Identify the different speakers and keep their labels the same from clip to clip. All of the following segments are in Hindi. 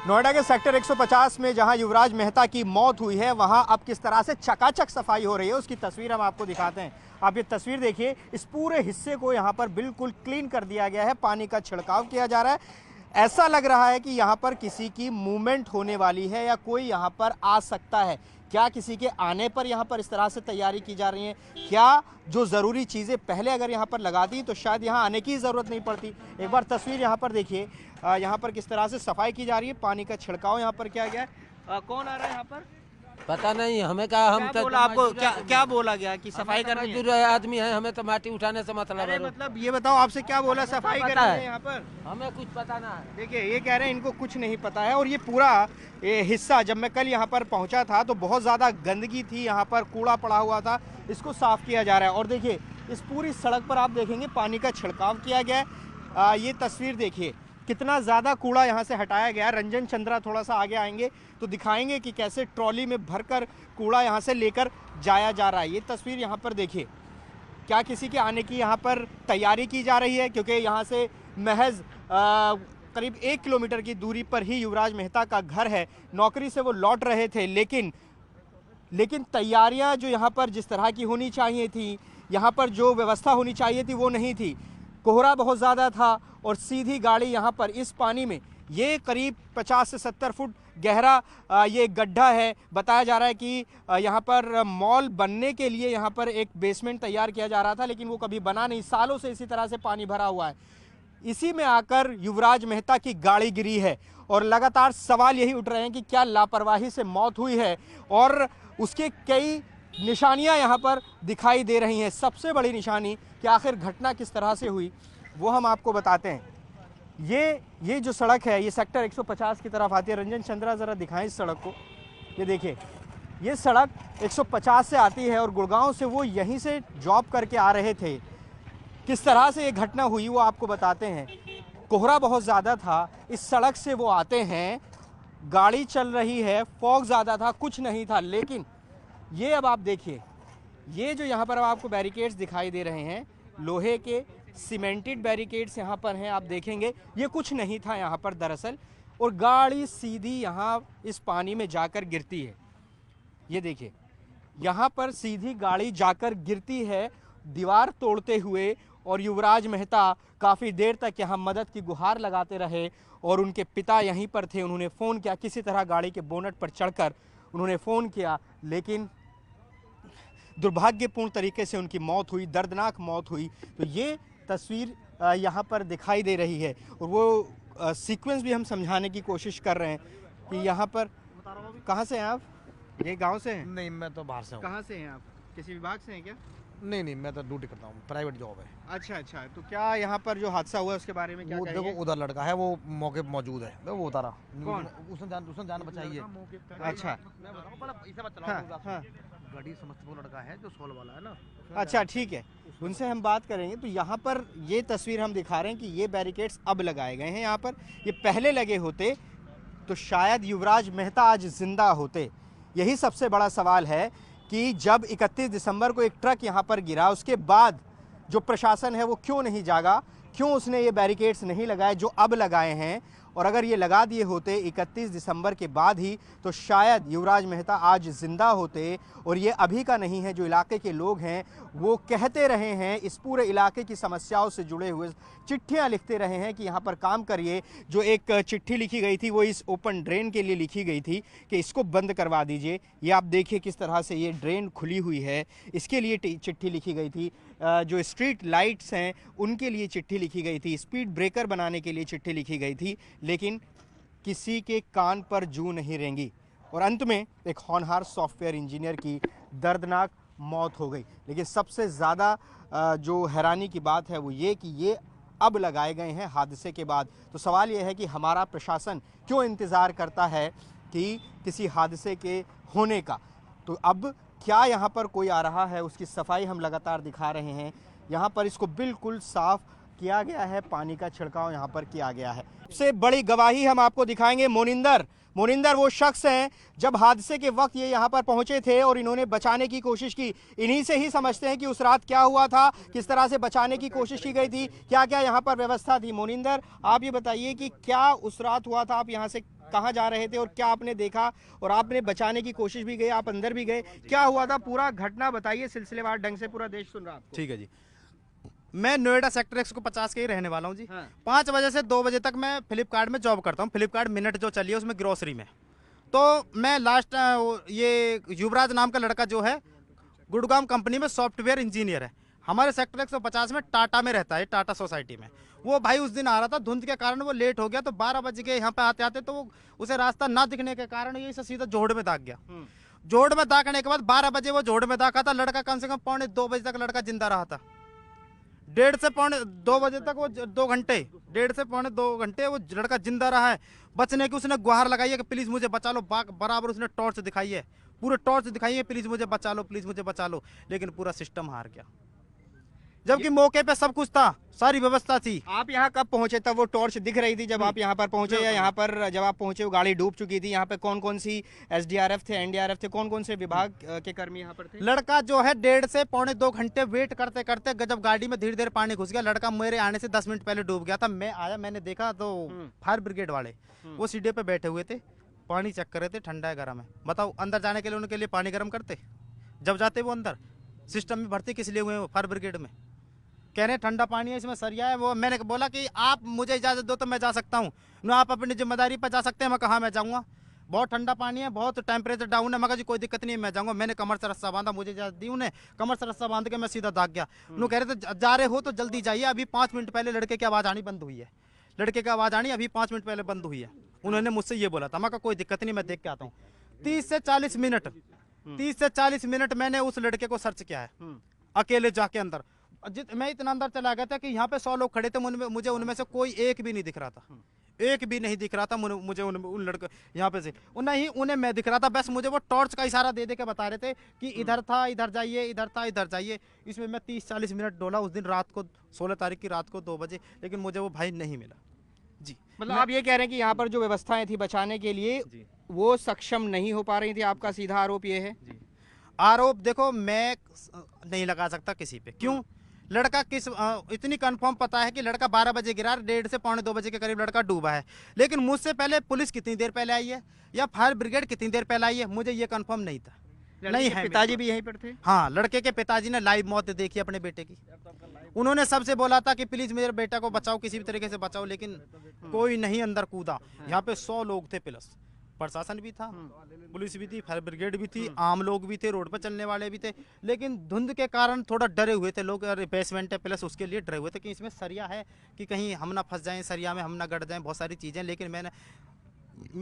Speaker 1: नोएडा के सेक्टर 150 में जहां युवराज मेहता की मौत हुई है, वहां अब किस तरह से चकाचक सफाई हो रही है उसकी तस्वीर हम आपको दिखाते हैं। आप ये तस्वीर देखिए, इस पूरे हिस्से को यहां पर बिल्कुल क्लीन कर दिया गया है, पानी का छिड़काव किया जा रहा है। ऐसा लग रहा है कि यहां पर किसी की मूवमेंट होने वाली है या कोई यहां पर आ सकता है। क्या किसी के आने पर यहाँ पर इस तरह से तैयारी की जा रही है? क्या जो ज़रूरी चीज़ें पहले अगर यहाँ पर लगा दी तो शायद यहाँ आने की ज़रूरत नहीं पड़ती। एक बार तस्वीर यहाँ पर देखिए, यहाँ पर किस तरह से सफाई की जा रही है, पानी का छिड़काव यहाँ पर किया गया है। कौन आ रहा है यहाँ पर?
Speaker 2: पता नहीं हमें क्या, हम
Speaker 1: क्या बोला आपको? क्या बोला गया कि सफाई करनी है?
Speaker 2: मजदूर आदमी है, हमें तो माटी उठाने से मतलब
Speaker 1: अरे
Speaker 2: है।
Speaker 1: मतलब ये बताओ, आपसे क्या बोला सफाई करनी है यहाँ पर?
Speaker 2: हमें कुछ पता ना है।
Speaker 1: देखिए, ये कह रहे हैं इनको कुछ नहीं पता है। और ये पूरा हिस्सा, जब मैं कल यहाँ पर पहुँचा था तो बहुत ज़्यादा गंदगी थी, यहाँ पर कूड़ा पड़ा हुआ था, इसको साफ़ किया जा रहा है। और देखिए, इस पूरी सड़क पर आप देखेंगे पानी का छिड़काव किया गया है। ये तस्वीर देखिए, कितना ज़्यादा कूड़ा यहाँ से हटाया गया है। रंजन चंद्रा थोड़ा सा आगे आएंगे तो दिखाएंगे कि कैसे ट्रॉली में भरकर कूड़ा यहाँ से लेकर जाया जा रहा है। ये तस्वीर यहाँ पर देखिए, क्या किसी के आने की यहाँ पर तैयारी की जा रही है? क्योंकि यहाँ से महज करीब 1 किलोमीटर की दूरी पर ही युवराज मेहता का घर है। नौकरी से वो लौट रहे थे, लेकिन तैयारियां जो यहाँ पर जिस तरह की होनी चाहिए थी, यहाँ पर जो व्यवस्था होनी चाहिए थी वो नहीं थी। कोहरा बहुत ज़्यादा था और सीधी गाड़ी यहाँ पर इस पानी में, ये करीब 50 से 70 फुट गहरा ये गड्ढा है। बताया जा रहा है कि यहाँ पर मॉल बनने के लिए यहाँ पर एक बेसमेंट तैयार किया जा रहा था, लेकिन वो कभी बना नहीं। सालों से इसी तरह से पानी भरा हुआ है। इसी में आकर युवराज मेहता की गाड़ी गिरी है और लगातार सवाल यही उठ रहे हैं कि क्या लापरवाही से मौत हुई है, और उसके कई निशानियां यहाँ पर दिखाई दे रही हैं। सबसे बड़ी निशानी कि आखिर घटना किस तरह से हुई वो हम आपको बताते हैं। ये जो सड़क है, ये सेक्टर 150 की तरफ आती है। रंजन चंद्रा ज़रा दिखाएं इस सड़क को। ये देखिए, ये सड़क 150 से आती है और गुड़गांव से वो यहीं से जॉब करके आ रहे थे। किस तरह से ये घटना हुई वो आपको बताते हैं। कोहरा बहुत ज़्यादा था, इस सड़क से वो आते हैं, गाड़ी चल रही है, फॉग ज़्यादा था, कुछ नहीं था। लेकिन ये अब आप देखिए, ये जो यहाँ पर अब आपको बैरिकेड्स दिखाई दे रहे हैं, लोहे के सीमेंटेड बैरिकेड्स यहाँ पर हैं। आप देखेंगे ये कुछ नहीं था यहाँ पर दरअसल, और गाड़ी सीधी यहाँ इस पानी में जाकर गिरती है। ये देखिए, यहाँ पर सीधी गाड़ी जाकर गिरती है दीवार तोड़ते हुए। और युवराज मेहता काफ़ी देर तक यहाँ मदद की गुहार लगाते रहे और उनके पिता यहीं पर थे। उन्होंने फ़ोन किया, किसी तरह गाड़ी के बोनट पर चढ़कर उन्होंने फ़ोन किया, लेकिन दुर्भाग्यपूर्ण तरीके से उनकी मौत हुई, दर्दनाक मौत हुई। तो ये तस्वीर यहाँ पर दिखाई दे रही है और वो सीक्वेंस भी हम समझाने की कोशिश कर रहे हैं कि यहाँ पर। कहाँ से हैं आप? ये गांव से हैं?
Speaker 3: नहीं, मैं तो बाहर से हूँ।
Speaker 1: कहाँ से हैं आप? किसी विभाग से हैं क्या?
Speaker 3: नहीं, मैं तो ड्यूटी करता हूँ, प्राइवेट जॉब है।
Speaker 1: अच्छा। तो क्या यहाँ पर जो हादसा हुआ उसके बारे में क्या
Speaker 3: वो
Speaker 1: कहेंगे?
Speaker 3: देखो, उधर लड़का है, वो मौके पे मौजूद है, वो उतारा।
Speaker 1: कौन?
Speaker 3: उसने जान बचाई है।
Speaker 1: अच्छा।
Speaker 3: मैं बताऊँ, पहले इसे मत
Speaker 1: हाँ,
Speaker 3: चलाओ।
Speaker 1: हाँ।
Speaker 3: गाड़ी समस्तीपुर लड़का है जो सोल वाला है ना।
Speaker 1: अच्छा, ठीक है, उनसे हम बात करेंगे। तो यहाँ पर ये तस्वीर हम दिखा रहे हैं कि ये बैरिकेड्स अब लगाए गए हैं यहाँ पर। ये पहले लगे होते तो शायद युवराज मेहता आज जिंदा होते। यही सबसे बड़ा सवाल है कि जब 31 दिसंबर को एक ट्रक यहाँ पर गिरा, उसके बाद जो प्रशासन है वो क्यों नहीं जागा, क्यों उसने ये बैरिकेड्स नहीं लगाए जो अब लगाए हैं। और अगर ये लगा दिए होते 31 दिसंबर के बाद ही, तो शायद युवराज मेहता आज जिंदा होते। और ये अभी का नहीं है, जो इलाके के लोग हैं वो कहते रहे हैं, इस पूरे इलाके की समस्याओं से जुड़े हुए चिट्ठियां लिखते रहे हैं कि यहाँ पर काम करिए। जो एक चिट्ठी लिखी गई थी वो इस ओपन ड्रेन के लिए लिखी गई थी कि इसको बंद करवा दीजिए। ये आप देखिए किस तरह से ये ड्रेन खुली हुई है, इसके लिए चिट्ठी लिखी गई थी। जो स्ट्रीट लाइट्स हैं उनके लिए चिट्ठी लिखी गई थी, स्पीड ब्रेकर बनाने के लिए चिट्ठी लिखी गई थी, लेकिन किसी के कान पर जूं नहीं रेंगी। और अंत में एक होनहार सॉफ्टवेयर इंजीनियर की दर्दनाक मौत हो गई। लेकिन सबसे ज़्यादा जो हैरानी की बात है वो ये कि ये अब लगाए गए हैं हादसे के बाद। तो सवाल ये है कि हमारा प्रशासन क्यों इंतज़ार करता है कि किसी हादसे के होने का। तो अब क्या यहाँ पर कोई आ रहा है, उसकी सफाई हम लगातार दिखा रहे हैं। यहाँ पर इसको बिल्कुल साफ किया गया है, पानी का छिड़काव यहाँ पर किया गया है। सबसे बड़ी गवाही हम आपको दिखाएंगे। मोनिंदर वो शख्स हैं, जब हादसे के वक्त ये यहाँ पर पहुंचे थे और इन्होंने बचाने की कोशिश की। इन्हीं से ही समझते हैं कि उस रात क्या हुआ था, किस तरह से बचाने की कोशिश की गई थी, क्या क्या यहाँ पर व्यवस्था थी। मोनिंदर, आप ये बताइए कि क्या उस रात हुआ था, आप यहाँ से कहाँ जा रहे थे और क्या आपने देखा और आपने बचाने की कोशिश भी गए, आप अंदर भी गए, क्या हुआ था पूरा घटना बताइए सिलसिलेवार ढंग से, पूरा देश सुन रहा है आपको।
Speaker 4: ठीक है जी। मैं नोएडा सेक्टर 150 के ही रहने वाला हूँ जी।
Speaker 1: हाँ।
Speaker 4: 5 बजे से 2 बजे तक मैं फ्लिपकार्ट में जॉब करता हूँ। फ्लिपकार्ट मिनट जो चली है उसमें ग्रोसरी में। तो मैं लास्ट ये युवराज नाम का लड़का जो है गुड़गांव कंपनी में सॉफ्टवेयर इंजीनियर है, हमारे सेक्टर 150 में टाटा में रहता है, टाटा सोसाइटी में। वो भाई उस दिन आ रहा था, धुंध के कारण वो लेट हो गया, तो 12 बज गए यहाँ पे आते आते, तो वो उसे रास्ता ना दिखने के कारण ये सीधा जोड़ में दाग गया। जोड़ में दागने के बाद 12 बजे वो जोड़ में दागा था लड़का, कम से कम 1:45 बजे तक लड़का जिंदा रहा था। 1:30 से 2 बजे तक वो 2 घंटे, 1:30 से 2 घंटे वो लड़का जिंदा रहा है। बचने की उसने गुहार लगाई है कि प्लीज मुझे बचा लो, बराबर उसने टॉर्च दिखाई है, पूरे टॉर्च दिखाई है, प्लीज मुझे बचा लो, प्लीज मुझे बचा लो, लेकिन पूरा सिस्टम हार गया। जबकि मौके पे सब कुछ था, सारी व्यवस्था थी।
Speaker 1: आप यहाँ कब पहुंचे? तब वो टॉर्च दिख रही थी जब आप यहाँ पर पहुंचे, या यहाँ पर जब आप पहुंचे वो गाड़ी डूब चुकी थी? यहाँ पे कौन कौन सी एसडीआरएफ थे, एनडीआरएफ थे, कौन कौन से विभाग के कर्मी यहाँ पर थे?
Speaker 4: लड़का जो है 1:30 से 2 घंटे वेट करते करते जब गाड़ी में धीरे धीरे पानी घुस गया, लड़का मेरे आने से 10 मिनट पहले डूब गया था। मैं आया, मैंने देखा तो फायर ब्रिगेड वाले वो सीढ़ी पे बैठे हुए थे, पानी चेक कर रहे थे, ठंडा है गर्म है। बताओ अंदर जाने के लिए उनके लिए पानी गर्म करते? जब जाते वो अंदर सिस्टम में भर्ती किस लिए हुए हैं फायर ब्रिगेड में? कह रहे ठंडा पानी है, इसमें सरिया है। वो मैंने बोला कि आप मुझे इजाज़त दो तो मैं जा सकता हूँ ना, आप अपनी जिम्मेदारी पर जा सकते हैं। मैं कहा मैं जाऊँगा, बहुत ठंडा पानी है, बहुत टेम्परेचर डाउन है। मगर जी कोई दिक्कत नहीं है, मैं जाऊँगा। मैंने कमर से रस्सा बांधा, मुझे इजाज़त दी उन्हें, कमर से रस्सा बांध के मैं सीधा दाग गया। उन्होंने कह रहे थे जा रहे हो तो जल्दी जाइए, अभी 5 मिनट पहले लड़के की आवाज़ आनी बंद हुई है, लड़के की आवाज़ आनी अभी 5 मिनट पहले बंद हुई है। उन्होंने मुझसे ये बोला था। मैं कहा कोई दिक्कत नहीं, मैं देख के आता हूँ। 30 से 40 मिनट मैंने उस लड़के को सर्च किया है अकेले जाके अंदर। मैं इतना अंदर चला गया था कि यहाँ पे 100 लोग खड़े थे, मुझे उनमें से कोई एक भी नहीं दिख रहा था, एक भी नहीं दिख रहा था मुझे उन लड़के यहाँ पे से नहीं उन्हें मैं दिख रहा था। बस मुझे वो टॉर्च का इशारा दे के बता रहे थे कि इधर था, इधर जाइए, इधर था, इधर जाइए। इसमें मैं 30-40 मिनट डोला उस दिन रात को, 16 तारीख की रात को 2 बजे, लेकिन मुझे वो भाई नहीं मिला जी।
Speaker 1: मतलब आप ये कह रहे हैं कि यहाँ पर जो व्यवस्थाएं थी बचाने के लिए वो सक्षम नहीं हो पा रही थी, आपका सीधा आरोप ये है?
Speaker 4: आरोप देखो मैं नहीं लगा सकता किसी पे। क्यों? लड़का इतनी कंफर्म पता है कि लड़का 12 बजे गिरा, 1:30 से 2 बजे के करीब लड़का डूबा है। लेकिन मुझसे पहले पुलिस कितनी देर पहले आई है या फायर ब्रिगेड कितनी देर पहले आई है, मुझे ये कंफर्म नहीं था। नहीं है,
Speaker 1: पिताजी भी यहीं पर थे?
Speaker 4: हाँ, लड़के के पिताजी ने लाइव मौत देखी अपने बेटे की। उन्होंने सबसे बोला था कि प्लीज मेरे बेटा को बचाओ, किसी भी तरीके से बचाओ, लेकिन कोई नहीं अंदर कूदा। यहाँ पे 100 लोग थे, प्लस प्रशासन भी था, पुलिस भी थी, फायर ब्रिगेड भी थी, आम लोग भी थे, रोड पर चलने वाले भी थे। लेकिन धुंध के कारण थोड़ा डरे हुए थे लोग, बेसमेंट है प्लस उसके लिए डरे हुए थे कि इसमें सरिया है कि कहीं हम ना फंस जाएं, सरिया में हम ना गड़ जाएं, बहुत सारी चीज़ें। लेकिन मैं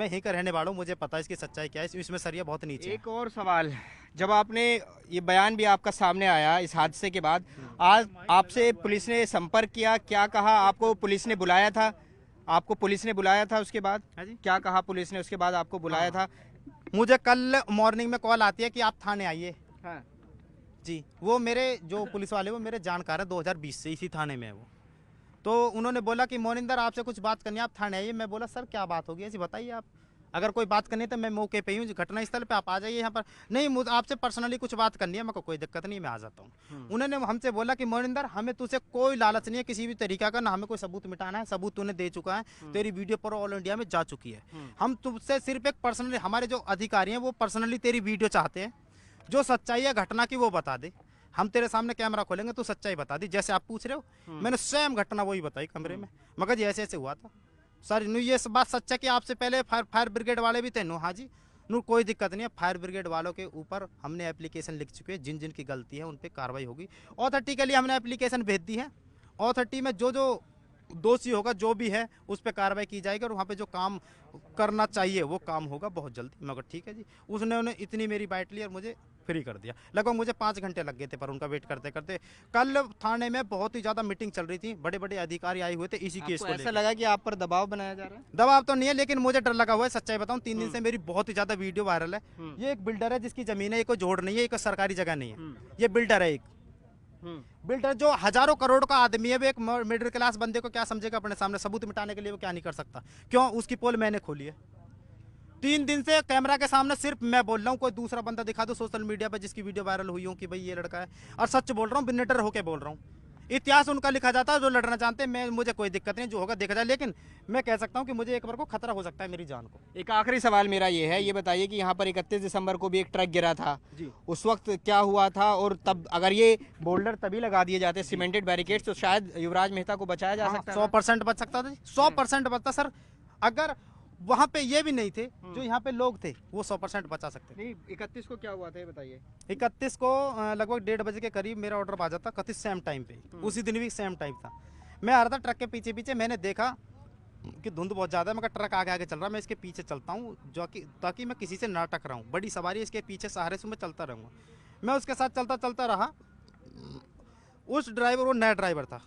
Speaker 4: यहीं का रहने वाला हूँ, मुझे पता है इसकी सच्चाई क्या है, इसमें सरिया बहुत नीचे है।
Speaker 1: एक और सवाल, जब आपने ये बयान भी आपका सामने आया इस हादसे के बाद, आज आपसे पुलिस ने संपर्क किया, क्या कहा? आपको पुलिस ने बुलाया था? आपको पुलिस ने बुलाया था उसके बाद? क्या कहा पुलिस ने उसके बाद? आपको बुलाया था?
Speaker 4: मुझे कल मॉर्निंग में कॉल आती है कि आप थाने आइए।
Speaker 1: हाँ।
Speaker 4: जी, वो मेरे जो पुलिस वाले वो मेरे जानकार है, 2020 से इसी थाने में है वो। तो उन्होंने बोला कि मोनिंदर आपसे कुछ बात करनी है, आप थाने आइए। मैं बोला सर क्या बात होगी ऐसी, बताइए आप, अगर कोई बात करनी है तो मैं मौके पे ही हूँ, घटना स्थल पे आप आ जाइए यहाँ पर। नहीं, आपसे पर्सनली कुछ बात करनी है। मैं को कोई दिक्कत नहीं, मैं आ जाता हूँ। उन्होंने हमसे बोला कि मोनिंदर हमें तुझसे कोई लालच नहीं है किसी भी तरीका का, ना हमें कोई सबूत मिटाना है, सबूत तूने दे चुका है, तेरी वीडियो पर ऑल इंडिया में जा चुकी है। हम तुझसे सिर्फ एक पर्सनली, हमारे जो अधिकारी हैं वो पर्सनली तेरी वीडियो चाहते हैं, जो सच्चाई है घटना की वो बता दे। हम तेरे सामने कैमरा खोलेंगे तो सच्चाई बता दी, जैसे आप पूछ रहे हो। मैंने सेम घटना वही बताई कमरे में, मगर जी ऐसे ऐसे हुआ था सर। ये बात सच है कि आपसे पहले फायर ब्रिगेड वाले भी थे। नो, हाँ जी, नो कोई दिक्कत नहीं है। फायर ब्रिगेड वालों के ऊपर हमने एप्लीकेशन लिख चुके हैं, जिन जिन की गलती है उन पर कार्रवाई होगी। ऑथोरिटी के लिए हमने एप्लीकेशन भेज दी है। ऑथोरिटी में जो जो दोषी होगा, जो भी है, उस पर कार्रवाई की जाएगी और वहाँ पे जो काम करना चाहिए वो काम होगा बहुत जल्दी। मगर ठीक है जी, उसने उन्हें इतनी मेरी बाइट ली और मुझे फ्री कर दिया। लगभग मुझे 5 घंटे लग गए थे पर उनका वेट करते करते। कल थाने में बहुत ही ज़्यादा मीटिंग चल रही थी, बड़े बड़े अधिकारी आए हुए थे इसी केस को लेकर।
Speaker 1: ऐसा लगा कि आप पर दबाव बनाया जा रहा है?
Speaker 4: दबाव तो नहीं है, लेकिन मुझे डर लगा हुआ है। सच्चाई बताऊं, 3 दिन से मेरी बहुत ही ज़्यादा वीडियो वायरल है। ये एक बिल्डर है जिसकी ज़मीन है, ये कोई जोड़ नहीं है, ये कोई सरकारी जगह नहीं है। ये बिल्डर है, एक बिल्डर जो हजारों करोड़ का आदमी है, वो एक मिडिल क्लास बंदे को क्या समझेगा अपने सामने? सबूत मिटाने के लिए वो क्या नहीं कर सकता? क्यों? उसकी पोल मैंने खोली है। 3 दिन से कैमरा के सामने सिर्फ मैं बोल रहा हूँ, कोई दूसरा बंदा दिखा दो सोशल मीडिया पर जिसकी वीडियो वायरल हुई हो कि भाई ये लड़का है, और सच बोल रहा हूँ, बिनेटर होके बोल रहा हूँ। इतिहास उनका लिखा जाता है जो लड़ना चाहते हैं। मैं मुझे कोई दिक्कत नहीं, जो होगा देखा जाए, लेकिन मैं कह सकता हूँ कि मुझे एक बार को खतरा हो सकता है मेरी जान को।
Speaker 1: एक आखिरी सवाल मेरा ये है, ये बताइए कि यहाँ पर 31 दिसंबर को भी एक ट्रक गिरा था जी, उस वक्त क्या हुआ था? और तब अगर ये बोल्डर तभी लगा दिए जाते सीमेंटेड बैरिकेड्स तो शायद युवराज मेहता को बचाया जा सकता है।
Speaker 4: 100% बच सकता था, 100% बचता सर। अगर वहाँ पे ये भी नहीं थे जो यहाँ पे लोग थे, वो 100% बचा सकते।
Speaker 1: नहीं, 31 को क्या हुआ था ये बताइए।
Speaker 4: 31 को लगभग 1:30 बजे के करीब मेरा ऑर्डर आ जाता, 31 सेम टाइम पे, उसी दिन भी सेम टाइम था। मैं आ रहा था ट्रक के पीछे पीछे, मैंने देखा कि धुंध बहुत ज़्यादा है, मगर ट्रक आगे आगे चल रहा है, मैं इसके पीछे चलता हूँ जो कि ताकि मैं किसी से ना टकराऊँ, बड़ी सवारी इसके पीछे सहारे से मैं चलता रहूँगा। मैं उसके साथ चलता चलता रहा। उस ड्राइवर, वो नया ड्राइवर था,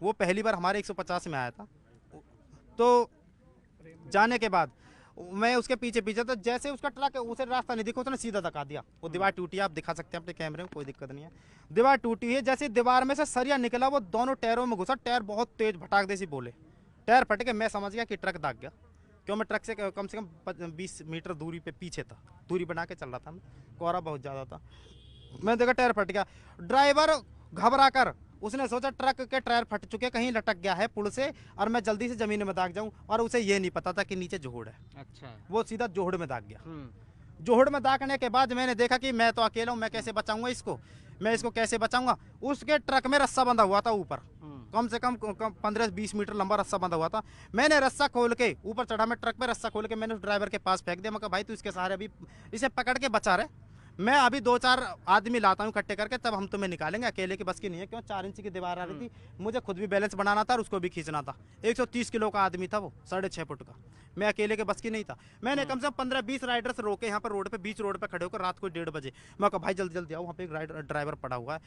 Speaker 4: वो पहली बार हमारे 150 में आया था। तो जाने के बाद मैं उसके पीछे पीछे, तो जैसे उसका ट्रक उसे रास्ता नहीं दिखा, उसने सीधा धक्का दिया। वो दीवार टूटी है, आप दिखा सकते हैं अपने कैमरे में, कोई दिक्कत नहीं है। दीवार टूटी है, जैसे दीवार में से सरिया निकला, वो दोनों टायरों में घुसा। टायर बहुत तेज भटाक दे सी बोले, टायर फट के मैं समझ गया कि ट्रक दाग गया, क्यों मैं ट्रक से कम 20 मीटर दूरी पे पीछे था, दूरी बना के चल रहा था मैं, कोहरा बहुत ज़्यादा था। मैं देखा टायर फट गया। ड्राइवर घबरा कर, उसने सोचा ट्रक के टायर फट चुके, कहीं लटक गया है पुल से और मैं जल्दी से ज़मीन में दाग जाऊं, और उसे ये नहीं पता था कि नीचे जोहड़ है।
Speaker 1: अच्छा,
Speaker 4: वो सीधा जोहड़ में दाग गया। जोहड़ में दागने के बाद मैंने देखा कि मैं तो अकेला हूँ, मैं कैसे बचाऊंगा इसको, मैं इसको कैसे बचाऊंगा। उसके ट्रक में रस्सा बंधा हुआ था ऊपर, कम से कम 15-20 मीटर लंबा रस्सा बंधा हुआ था। मैंने रस्सा खोल के ऊपर चढ़ा, मैं ट्रक में रस्सा खोल के मैंने उस ड्राइवर के पास फेंक दिया। मैं कहा भाई तू इसके सहारे अभी इसे पकड़ के बचा रहे, मैं अभी 2-4 आदमी लाता हूँ इकट्ठे करके, तब हम तुम्हें निकालेंगे, अकेले की बस की नहीं है। क्यों, 4 इंच की दीवार आ रही थी, मुझे खुद भी बैलेंस बनाना था और उसको भी खींचना था। 130 किलो का आदमी था वो, 6.5 फुट का, मैं अकेले के बस की नहीं था। मैंने कम से कम 15-20 राइडर्स रोके यहाँ पर रोड पे, बीच रोड पे खड़े होकर, रात को 1:30 बजे। मैं कहा भाई जल्दी जल्दी आओ, वहाँ पे एक ड्राइवर पड़ा हुआ है।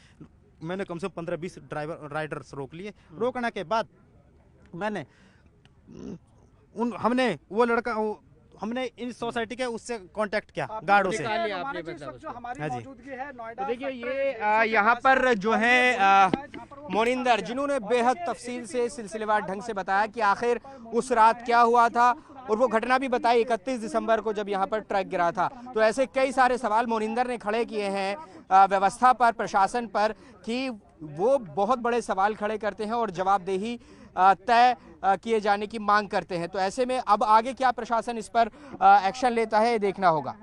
Speaker 4: मैंने कम से कम 15-20 राइडर्स रोक लिए। रोकने के बाद मैंने हमने इन सोसाइटी के उससे कांटेक्ट किया, गार्डों से।
Speaker 1: हाँ जी, तो देखिए ये यहाँ पर जो है मोनिंदर, जिन्होंने बेहद तफसील से सिलसिलेवार ढंग से बताया कि आखिर उस रात क्या हुआ था, और वो घटना भी बताई 31 दिसंबर को जब यहाँ पर ट्रक गिरा था। तो ऐसे कई सारे सवाल मोनिंदर ने खड़े किए हैं व्यवस्था पर, प्रशासन पर, कि वो बहुत बड़े सवाल खड़े करते हैं और जवाबदेही तय किए जाने की मांग करते हैं। तो ऐसे में अब आगे क्या प्रशासन इस पर एक्शन लेता है, देखना होगा।